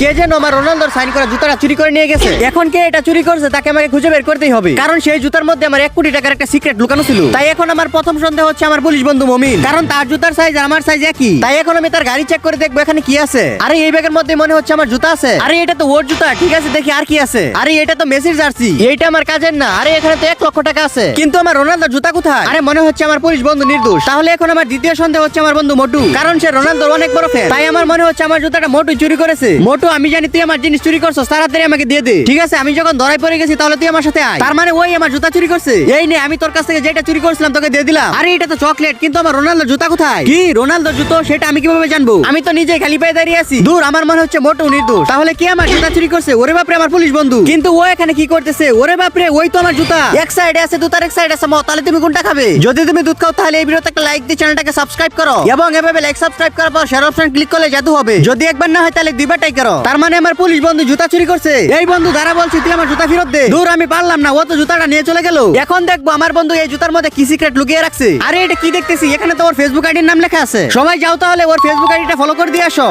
কে যেন আমার রোনালদোর সাইন করা জুতাটা চুরি করে নিয়ে গেছে। এখন কে এটা চুরি করছে তাকে আমাকে খুঁজে বের করতেই হবে, কারণ সেই জুতার মধ্যে আমার 1 কোটি টাকার একটা সিক্রেট লুকানো ছিল। তাই এখন আমার প্রথম সন্দেহ হচ্ছে আমার পুলিশ বন্ধু মমিন, কারণ তার জুতার সাইজ আর আমার সাইজ একই। তাই এখন আমি তার গাড়ি চেক করে দেখবো এখানে কি আছে। আরে এই ব্যাগের মধ্যে মনে হচ্ছে আমার জুতা আছে। আরে এটা তো ওর জুতা, ঠিক আছে দেখি আর কি আছে। আরে এটা তো মেসির জার্সি, এইটা আমার কাজের না। আরে এখানে তো 1 লক্ষ টাকা আছে, কিন্তু আমার রোনালদোর জুতা কোথায়? আরে মনে হচ্ছে আমার পুলিশ বন্ধু নির্দোষ। তাহলে এখন আমার দ্বিতীয় সন্দেহ হচ্ছে আমার বন্ধু মোটু, কারণ সে রোনালদোর অনেক বড় ফ্যান। তাই আমার মনে হচ্ছে আমার জুতাটা মোটু চুরি করেছে। মোটু, আমি জানি তুই আমার জিনিস চুরি করছস, তাড়াতাড়ি আমাকে দিয়ে দে। ঠিক আছে, আমি যখন ধরাই পড়ে গেছি তাহলে তুই আমার সাথে আয়। তার মানে ওই আমার জুতা চুরি করছে। এই নে, আমি তোর কাছ থেকে যেটা চুরি করছিলাম তোকে দিয়ে দিলাম। আরে এটা তো চকলেট, কিন্তু আমার রোনালদোর জুতা কোথায়? কি রোনালদোর জুতো? সেটা আমি কিভাবে জানবো? আমি তো নিজেই খালি পায়ে দাঁড়িয়ে আছি। দূর, আমার মনে হচ্ছে মোটু নির্দোষ। তাহলে কি আমার জুতা চুরি করছে? ওরে বাপরে, আমার পুলিশ বন্ধু। কিন্তু ও এখানে কি করতেছে? ওরে বাপরে, ওই তো আমার জুতা। এক সাইডে আছে দুধ আর এক সাইডে আছে মদ। তাহলে তুমি কোনটা খাবে? যদি তুমি দুধ খাও তাহলে এই ভিডিওতে একটা লাইক দিয়ে চ্যানেলটাকে সাবস্ক্রাইব করো, এবং এভাবে লাইক সাবস্ক্রাইব করার পর শেয়ার অপশন ক্লিক করলে জাদু হবে। যদি একবার না হয় তাহলে দুইবারটাই করো। তার মানে আমার পুলিশ বন্ধু জুতা চুরি করছে। এই বন্ধু দাঁড়া, বলছি তুই আমার জুতা ফেরত দে। দূর, আমি পারলাম না, ও তো জুতাটা নিয়ে চলে গেল। এখন দেখবো আমার বন্ধু এই জুতার মধ্যে কি সিক্রেট লুকিয়ে রাখছে। আরে এটা কি দেখতেছি? এখানে তো ওর ফেসবুক আইডির নাম লেখা আছে। সবাই যাও তাহলে ওর ফেসবুক আইডিটা ফলো করে দিয়ে আসো।